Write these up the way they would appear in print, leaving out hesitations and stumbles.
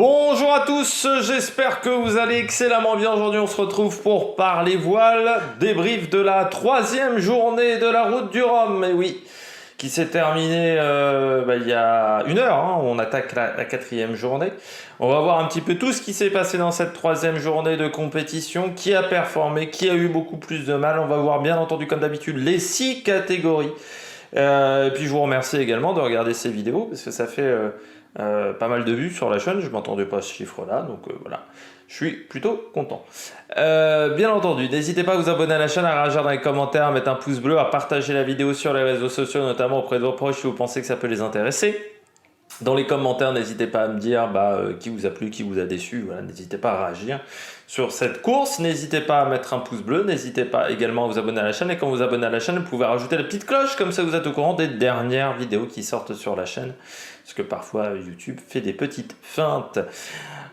Bonjour à tous, j'espère que vous allez excellemment bien. Aujourd'hui on se retrouve pour parler voile, débrief de la 3e journée de la route du Rhum, et oui, qui s'est terminée il y a 1 heure, hein, on attaque la 4e journée. On va voir un petit peu tout ce qui s'est passé dans cette 3e journée de compétition, qui a performé, qui a eu beaucoup plus de mal. On va voir bien entendu comme d'habitude les 6 catégories. Et puis je vous remercie également de regarder ces vidéos, parce que ça fait... pas mal de vues sur la chaîne, je ne m'attendais pas à ce chiffre là, donc voilà, je suis plutôt content. Bien entendu, n'hésitez pas à vous abonner à la chaîne, à réagir dans les commentaires, à mettre un pouce bleu, à partager la vidéo sur les réseaux sociaux, notamment auprès de vos proches si vous pensez que ça peut les intéresser. Dans les commentaires, n'hésitez pas à me dire qui vous a plu, qui vous a déçu, voilà, n'hésitez pas à réagir sur cette course, n'hésitez pas à mettre un pouce bleu, n'hésitez pas également à vous abonner à la chaîne, et quand vous vous abonnez à la chaîne, vous pouvez rajouter la petite cloche, comme ça vous êtes au courant des dernières vidéos qui sortent sur la chaîne, parce que parfois YouTube fait des petites feintes.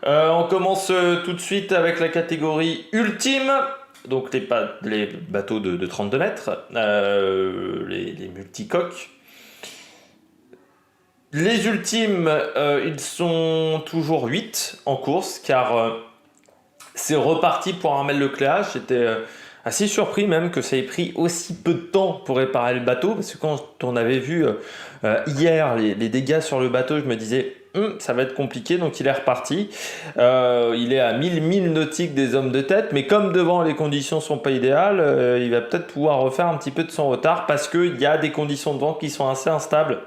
On commence tout de suite avec la catégorie ultime, donc les bateaux de 32 mètres, les multicoques. Les ultimes, ils sont toujours 8 en course, car c'est reparti pour Armelle Lecléache. J'étais assez surpris même que ça ait pris aussi peu de temps pour réparer le bateau, parce que quand on avait vu hier les dégâts sur le bateau, je me disais ça va être compliqué, donc il est reparti. Il est à 1000 nautiques des hommes de tête, mais comme devant les conditions sont pas idéales, il va peut-être pouvoir refaire un petit peu de son retard, parce qu'il y a des conditions de vent qui sont assez instables.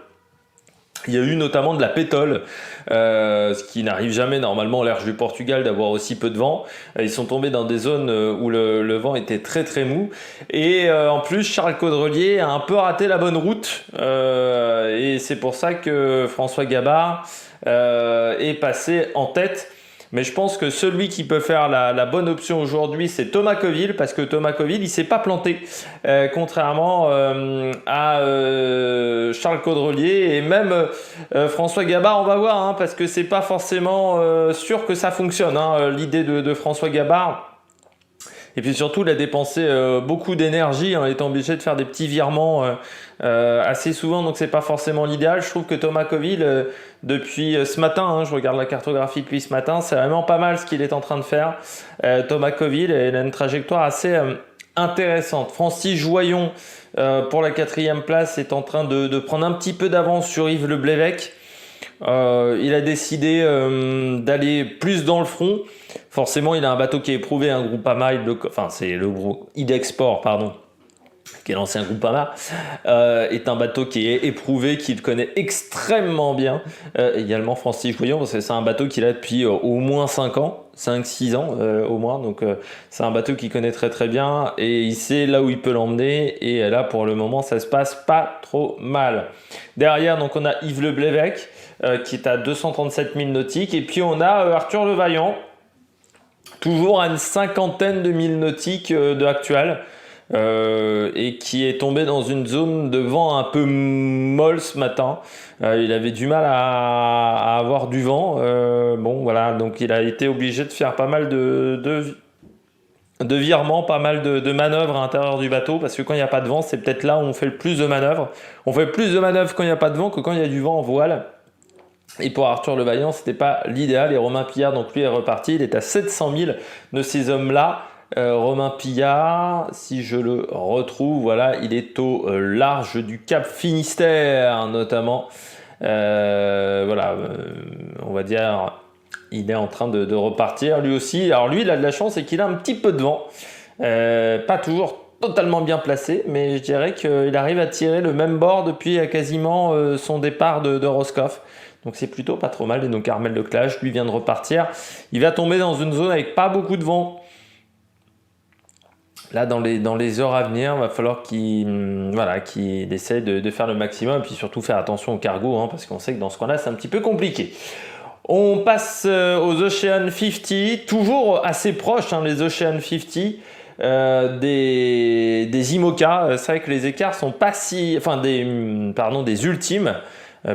Il y a eu notamment de la pétole, ce qui n'arrive jamais normalement à l'Erge du Portugal d'avoir aussi peu de vent. Ils sont tombés dans des zones où le vent était très très mou. Et en plus, Charles Caudrelier a un peu raté la bonne route. Et c'est pour ça que François Gabard est passé en tête. Mais je pense que celui qui peut faire la bonne option aujourd'hui, c'est Thomas Coville, parce que Thomas Coville, il s'est pas planté, contrairement à Charles Caudrelier et même François Gabard. On va voir, hein, parce que c'est pas forcément sûr que ça fonctionne, hein, l'idée de François Gabard. Et puis surtout, il a dépensé beaucoup d'énergie en étant obligé de faire des petits virements assez souvent, donc c'est pas forcément l'idéal. Je trouve que Thomas Coville, depuis ce matin, hein, je regarde la cartographie depuis ce matin, c'est vraiment pas mal ce qu'il est en train de faire. Thomas Coville, il a une trajectoire assez intéressante. Francis Joyon, pour la 4e place, est en train de prendre un petit peu d'avance sur Yves Le Blévec. Il a décidé d'aller plus dans le front. Forcément, il a un bateau qui est éprouvé, un Groupama, c'est le Idexport, pardon, qui est l'ancien Groupama, est un bateau qui est éprouvé, qu'il connaît extrêmement bien. Également Francis Joyon, parce que c'est un bateau qu'il a depuis au moins 5-6 ans au moins, donc c'est un bateau qu'il connaît très très bien, et il sait là où il peut l'emmener, et là pour le moment ça se passe pas trop mal. Derrière, donc on a Yves Le Blévec, qui est à 237 000 nautiques, et puis on a Arthur Le Vaillant, toujours à une 50aine de 1000 nautiques de actuel, et qui est tombé dans une zone de vent un peu molle ce matin. Il avait du mal à avoir du vent, bon voilà, donc il a été obligé de faire pas mal de virements, pas mal de manœuvres à l'intérieur du bateau, parce que quand il n'y a pas de vent, c'est peut-être là où on fait le plus de manœuvres. On fait plus de manœuvres quand il n'y a pas de vent que quand il y a du vent en voile. Et pour Arthur Le Vaillant, c'était pas l'idéal. Et Romain Pillard, donc lui, est reparti. Il est à 700 000 de ces hommes-là. Romain Pillard, si je le retrouve, voilà, il est au large du Cap Finistère, notamment. Voilà, on va dire, il est en train de repartir lui aussi. Alors lui, il a de la chance, c'est qu'il a un petit peu de vent. Pas toujours totalement bien placé, mais je dirais qu'il arrive à tirer le même bord depuis quasiment son départ de Roscoff. Donc c'est plutôt pas trop mal. Et donc Armelle Lecléache, lui, vient de repartir. Il va tomber dans une zone avec pas beaucoup de vent. Là, dans les heures à venir, il va falloir qu'il essaie de faire le maximum, et puis surtout faire attention au cargo, hein, parce qu'on sait que dans ce coin-là, c'est un petit peu compliqué. On passe aux Ocean 50, toujours assez proches, hein, les Ocean 50 des IMOCA. C'est vrai que les écarts sont pas si... Enfin, des ultimes.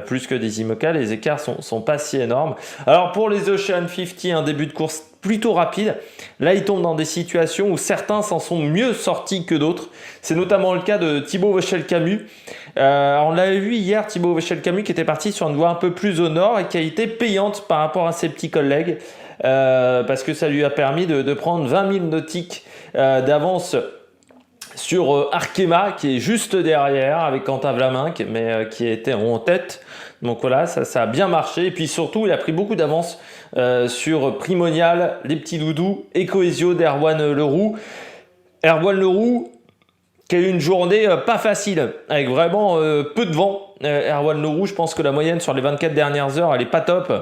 plus que des IMOCA, les écarts sont pas si énormes. Alors pour les Ocean 50, un début de course plutôt rapide. Là, ils tombent dans des situations où certains s'en sont mieux sortis que d'autres. C'est notamment le cas de Thibaut Vauchel-Camus. On l'avait vu hier, Thibaut Vauchel-Camus qui était parti sur une voie un peu plus au nord et qui a été payante par rapport à ses petits collègues parce que ça lui a permis de prendre 20 000 nautiques d'avance sur Arkema qui est juste derrière avec Quentin Vlamin mais qui était en tête. Donc voilà, ça a bien marché. Et puis surtout, il a pris beaucoup d'avance sur Primonial, les petits doudous et Coesio d'Erwan Leroux. Erwan Leroux qui a eu une journée pas facile, avec vraiment peu de vent. Erwan Leroux, je pense que la moyenne sur les 24 dernières heures, elle est pas top.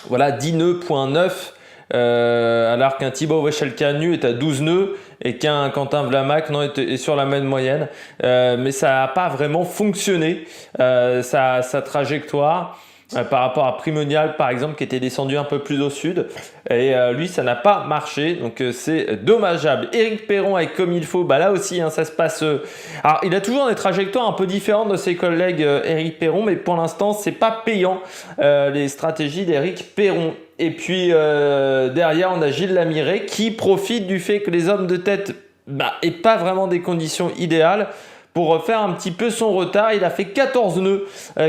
Voilà, 10 nœuds, point 9. Alors qu'un Thibaut Vauchel-Camus est à 12 nœuds et qu'un Quentin Vlamac est sur la même moyenne. Mais ça n'a pas vraiment fonctionné, sa trajectoire. Par rapport à Primonial par exemple qui était descendu un peu plus au sud et lui ça n'a pas marché donc c'est dommageable. Éric Perron avec Comme il faut, là aussi ça se passe alors il a toujours des trajectoires un peu différentes de ses collègues Éric Perron mais pour l'instant c'est pas payant les stratégies d'Éric Perron. Et puis derrière on a Gilles Lamiré qui profite du fait que les hommes de tête aient pas vraiment des conditions idéales pour refaire un petit peu son retard. Il a fait 14 nœuds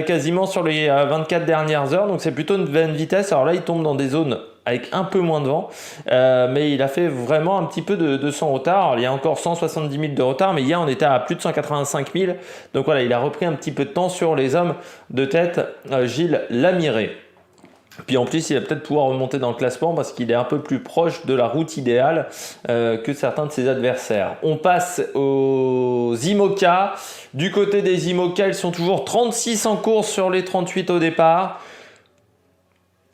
quasiment sur les 24 dernières heures, donc c'est plutôt une bonne vitesse. Alors là, il tombe dans des zones avec un peu moins de vent, mais il a fait vraiment un petit peu de son retard. Alors, il y a encore 170 000 de retard, mais hier, on était à plus de 185 000. Donc voilà, il a repris un petit peu de temps sur les hommes de tête, Gilles Lamiré. Puis en plus, il va peut-être pouvoir remonter dans le classement parce qu'il est un peu plus proche de la route idéale que certains de ses adversaires. On passe aux IMOCA. Du côté des IMOCA, ils sont toujours 36 en course sur les 38 au départ.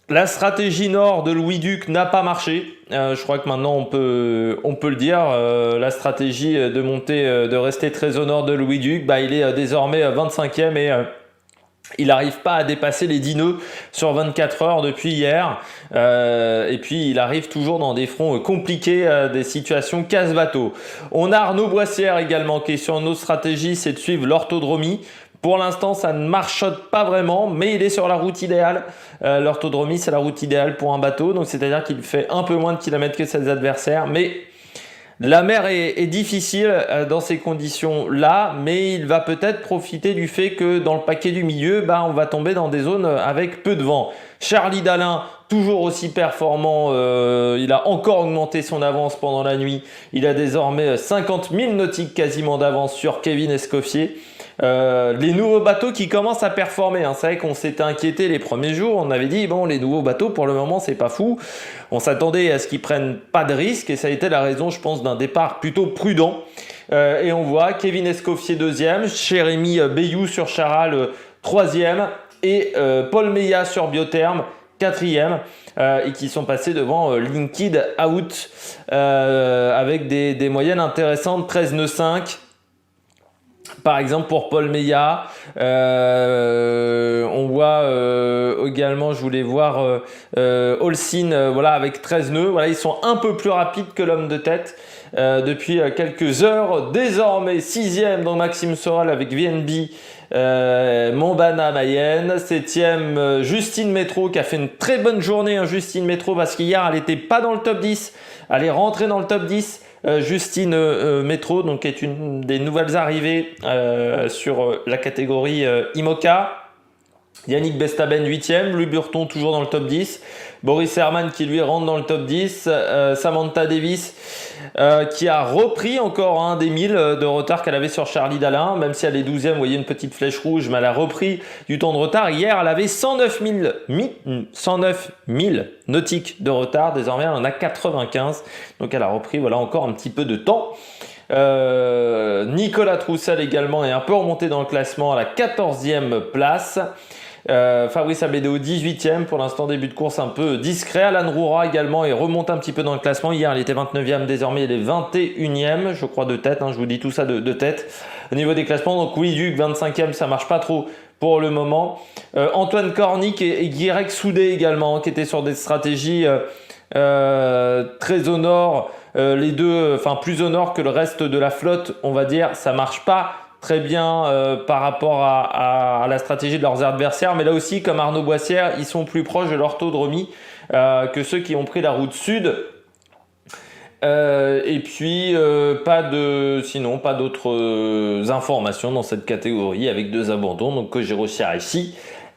La stratégie nord de Louis Duc n'a pas marché. Je crois que maintenant on peut le dire. La stratégie de monter, de rester très au nord de Louis Duc, il est désormais 25e et il n'arrive pas à dépasser les 10 nœuds sur 24 heures depuis hier. Et puis, il arrive toujours dans des fronts compliqués, des situations casse-bateau. On a Arnaud Boissière également qui est sur une autre stratégie, c'est de suivre l'orthodromie. Pour l'instant, ça ne marchote pas vraiment, mais il est sur la route idéale. L'orthodromie, c'est la route idéale pour un bateau. Donc, c'est-à-dire qu'il fait un peu moins de kilomètres que ses adversaires, mais la mer est difficile dans ces conditions-là, mais il va peut-être profiter du fait que dans le paquet du milieu, on va tomber dans des zones avec peu de vent. Charlie Dalin, toujours aussi performant, il a encore augmenté son avance pendant la nuit. Il a désormais 50 000 nautiques quasiment d'avance sur Kevin Escoffier. Les nouveaux bateaux qui commencent à performer. C'est vrai qu'on s'était inquiété les premiers jours. On avait dit les nouveaux bateaux pour le moment c'est pas fou. On s'attendait à ce qu'ils prennent pas de risques et ça a été la raison, je pense, d'un départ plutôt prudent. Et on voit Kevin Escoffier 2e, Jérémy Bayou sur Charal 3e et Paul Meillat sur Biotherme 4e. Et qui sont passés devant Linked Out avec des moyennes intéressantes, 13 nœuds 5. Par exemple pour Paul Meillat, on voit également, je voulais voir Holcim avec 13 nœuds, ils sont un peu plus rapides que l'homme de tête depuis quelques heures. Désormais 6e dans Maxime Soral avec VNB Montbana Mayenne, 7e Justine Métro qui a fait une très bonne journée, Justine Métro, parce qu'hier elle n'était pas dans le top 10, elle est rentrée dans le top 10. Justine Métro, donc est une des nouvelles arrivées sur la catégorie IMOCA. Yannick Bestaben 8e, Louis Burton toujours dans le top 10, Boris Herman qui lui rentre dans le top 10, Samantha Davis qui a repris encore un des 1000 de retard qu'elle avait sur Charlie Dalin, même si elle est 12e, vous voyez une petite flèche rouge, mais elle a repris du temps de retard. Hier elle avait 109 000 nautiques de retard, désormais elle en a 95, donc elle a repris encore un petit peu de temps. Nicolas Troussel également est un peu remonté dans le classement à la 14e place. Fabrice Abédéo 18e, pour l'instant début de course un peu discret. Alan Roura également et remonte un petit peu dans le classement. Hier il était 29e, désormais il est 21e je crois de tête, je vous dis tout ça de tête au niveau des classements. Donc oui, Duc 25e, ça marche pas trop pour le moment. Antoine Cornic et Guirec Soudé également qui étaient sur des stratégies très au nord, les deux plus au nord que le reste de la flotte, on va dire. Ça marche pas très bien par rapport à la stratégie de leurs adversaires, mais là aussi, comme Arnaud Boissière, ils sont plus proches de l'orthodromie que ceux qui ont pris la route sud. Et puis pas d'autres informations dans cette catégorie avec 2 abandons, donc Kojiro Shiraishi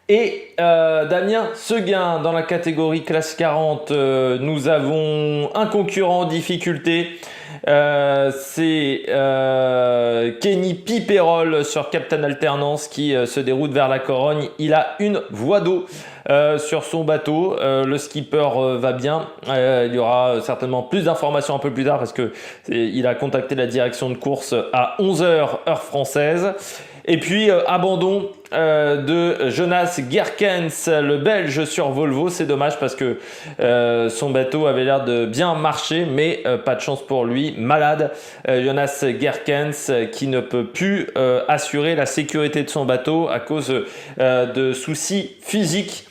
et Damien Seguin. Dans la catégorie classe 40, nous avons un concurrent en difficulté. C'est Kenny Piperol sur Captain Alternance qui se déroute vers la Corogne. Il a une voie d'eau sur son bateau. Le skipper va bien. Il y aura certainement plus d'informations un peu plus tard parce que il a contacté la direction de course à 11h heure française. Et puis abandon de Jonas Gerkens, le Belge sur Volvo. C'est dommage parce que son bateau avait l'air de bien marcher, mais pas de chance pour lui. Malade, Jonas Gerkens qui ne peut plus assurer la sécurité de son bateau à cause de soucis physiques.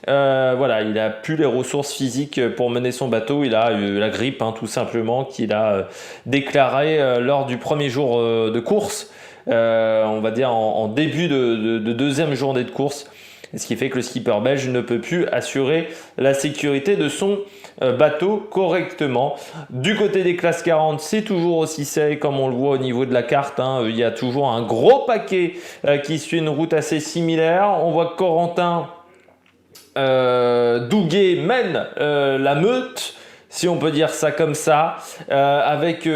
Voilà, il n'a plus les ressources physiques pour mener son bateau. Il a eu la grippe, tout simplement, qu'il a déclaré lors du premier jour de course. On va dire en début de deuxième journée de course, ce qui fait que le skipper belge ne peut plus assurer la sécurité de son bateau correctement. Du côté des classes 40, c'est toujours aussi serré comme on le voit au niveau de la carte, il y a toujours un gros paquet qui suit une route assez similaire. On voit que Corentin Douguet mène la meute, si on peut dire ça comme ça, avec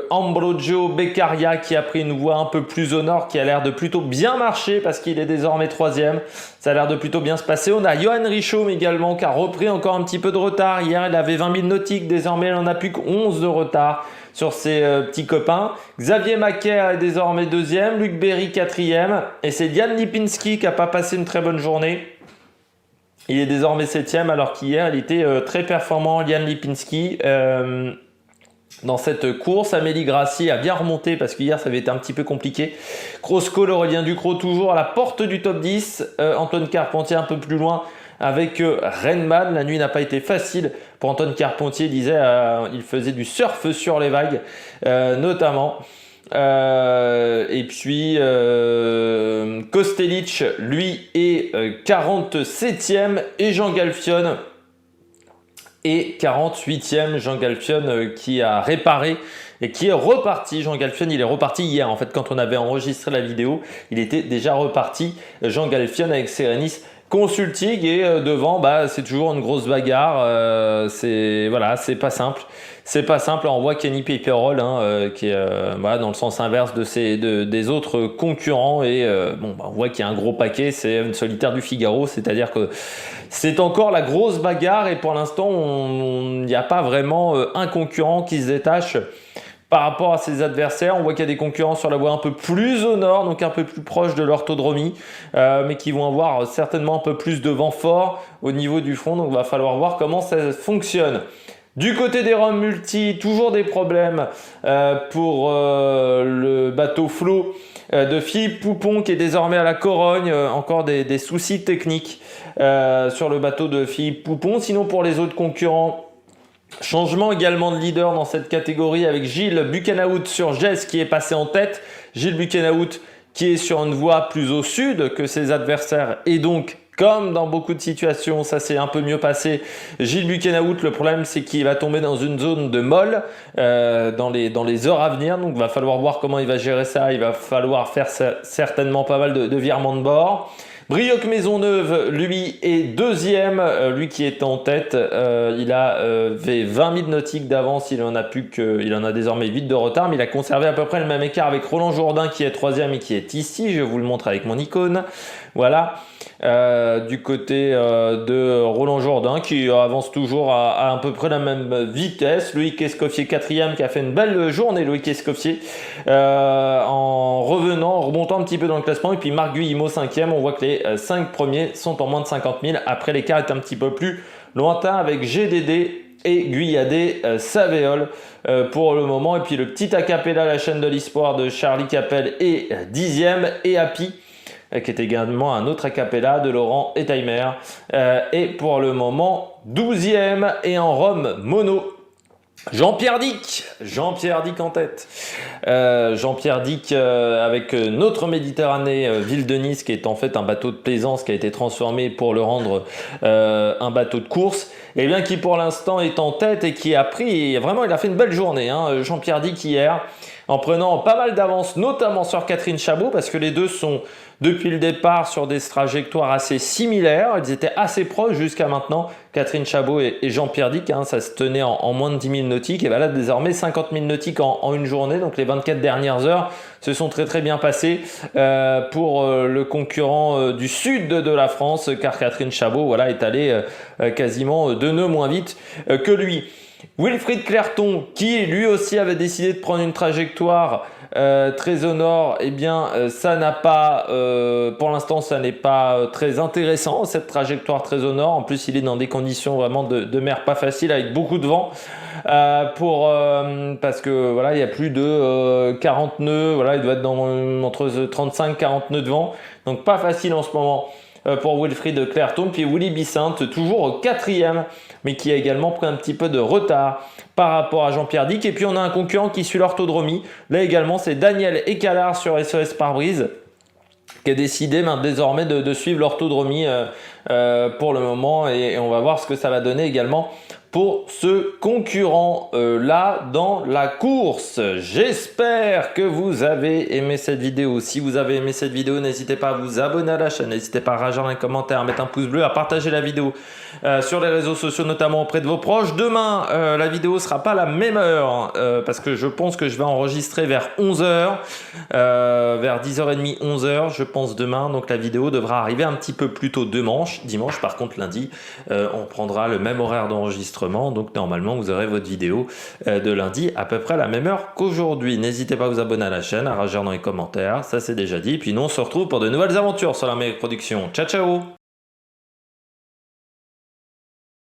Ambrogio Beccaria qui a pris une voie un peu plus au nord, qui a l'air de plutôt bien marcher parce qu'il est désormais 3e. Ça a l'air de plutôt bien se passer. On a Johan Richomme également qui a repris encore un petit peu de retard. Hier, il avait 20 000 nautiques. Désormais, il n'en a plus que 11 de retard sur ses petits copains. Xavier Macaire est désormais 2e. Luc Berry 4e. Et c'est Jan Lipinski qui n'a pas passé une très bonne journée. Il est désormais 7e alors qu'hier il était très performant, Jan Lipinski. Dans cette course, Amélie Grassi a bien remonté parce qu'hier ça avait été un petit peu compliqué. Cross-call, Aurélien Ducrot toujours à la porte du top 10. Antoine Carpentier un peu plus loin avec Renman. La nuit n'a pas été facile pour Antoine Carpentier. Il disait il faisait du surf sur les vagues notamment. Et puis Kostelic lui est 47e et Jean Galfione est 48e. Jean Galfione qui a réparé et qui est reparti. Jean Galfione, il est reparti hier en fait. Quand on avait enregistré la vidéo, il était déjà reparti. Jean Galfione avec Serenis Consulting et devant c'est toujours une grosse bagarre. C'est pas simple. C'est pas simple. On voit Kenny Piperol qui est dans le sens inverse des autres concurrents et on voit qu'il y a un gros paquet. C'est une solitaire du Figaro, c'est-à-dire que c'est encore la grosse bagarre et pour l'instant il n'y a pas vraiment un concurrent qui se détache par rapport à ses adversaires. On voit qu'il y a des concurrents sur la voie un peu plus au nord, donc un peu plus proche de l'orthodromie, mais qui vont avoir certainement un peu plus de vent fort au niveau du front. Donc il va falloir voir comment ça fonctionne. Du côté des Roms Multi, toujours des problèmes pour le bateau flot de Philippe Poupon qui est désormais à la Corogne. Encore des soucis techniques sur le bateau de Philippe Poupon. Sinon pour les autres concurrents, changement également de leader dans cette catégorie avec Gilles Bucanaout sur Gess qui est passé en tête. Gilles Bucanaout qui est sur une voie plus au sud que ses adversaires et donc comme dans beaucoup de situations, ça s'est un peu mieux passé. Gilles Bucanaout, le problème c'est qu'il va tomber dans une zone de molle dans les heures à venir. Donc il va falloir voir comment il va gérer ça. Il va falloir faire certainement pas mal de virements de bord. Brioc Maisonneuve, lui, est 2e. Lui qui est en tête, il avait 20 000 nautiques d'avance. Il en a désormais 8 de retard. Mais il a conservé à peu près le même écart avec Roland Jourdain qui est 3e et qui est ici. Je vous le montre avec mon icône. Voilà. Du côté de Roland Jourdain qui avance toujours à peu près la même vitesse. Loïc Escoffier 4e qui a fait une belle journée. Loïc Escoffier en remontant un petit peu dans le classement. Et puis Marc Guillemot 5e. On voit que les 5 premiers sont en moins de 50 000. Après l'écart est un petit peu plus lointain avec GDD et Guyadé Savéol pour le moment. Et puis le petit acapella, la chaîne de l'espoir de Charlie Capel est 10e et Happy qui est également un autre acapella de Laurent Ettheimer et pour le moment 12e. Et en Rome mono, Jean-Pierre Dick en tête. Jean-Pierre Dick avec notre Méditerranée, Ville de Nice, qui est en fait un bateau de plaisance qui a été transformé pour le rendre un bateau de course, et bien qui pour l'instant est en tête et qui a pris, vraiment il a fait une belle journée, hein, Jean-Pierre Dick hier, en prenant pas mal d'avance, notamment sur Catherine Chabot, parce que les deux sont depuis le départ sur des trajectoires assez similaires. Ils étaient assez proches jusqu'à maintenant, Catherine Chabot et Jean-Pierre Dick, hein, ça se tenait en moins de 10 000 nautiques, et bien là désormais 50 000 nautiques en une journée, donc les 24 dernières heures se sont très bien passées pour le concurrent du sud de la France, car Catherine Chabot voilà, est allée quasiment 2 nœuds moins vite que lui. Wilfried Clerton, qui lui aussi avait décidé de prendre une trajectoire très au nord, eh bien ça n'a pas, pour l'instant ça n'est pas très intéressant cette trajectoire très au nord. En plus il est dans des conditions vraiment de mer pas faciles avec beaucoup de vent. Parce que voilà il y a plus de 40 nœuds, voilà, il doit être entre 35 et 40 nœuds de vent, donc pas facile en ce moment pour Wilfried Clerton. Puis Willy Bissinte toujours au 4e, mais qui a également pris un petit peu de retard par rapport à Jean-Pierre Dick. Et puis on a un concurrent qui suit l'orthodromie, là également c'est Daniel Écalard sur SOS Pare-Brise, qui a décidé désormais de suivre l'orthodromie pour le moment, et on va voir ce que ça va donner également pour ce concurrent là dans la course. J'espère que vous avez aimé cette vidéo. Si vous avez aimé cette vidéo, n'hésitez pas à vous abonner à la chaîne, n'hésitez pas à réagir dans les commentaires, à mettre un pouce bleu, à partager la vidéo sur les réseaux sociaux, notamment auprès de vos proches. Demain, la vidéo sera pas à la même heure parce que je pense que je vais enregistrer vers 11h, vers 10h30, 11h, je pense demain. Donc la vidéo devra arriver un petit peu plus tôt dimanche. Par contre, lundi, on prendra le même horaire d'enregistrement. Donc normalement vous aurez votre vidéo de lundi à peu près à la même heure qu'aujourd'hui. N'hésitez pas à vous abonner à la chaîne, à réagir dans les commentaires, ça c'est déjà dit. Puis nous on se retrouve pour de nouvelles aventures sur la Meilleure Production. Ciao ciao.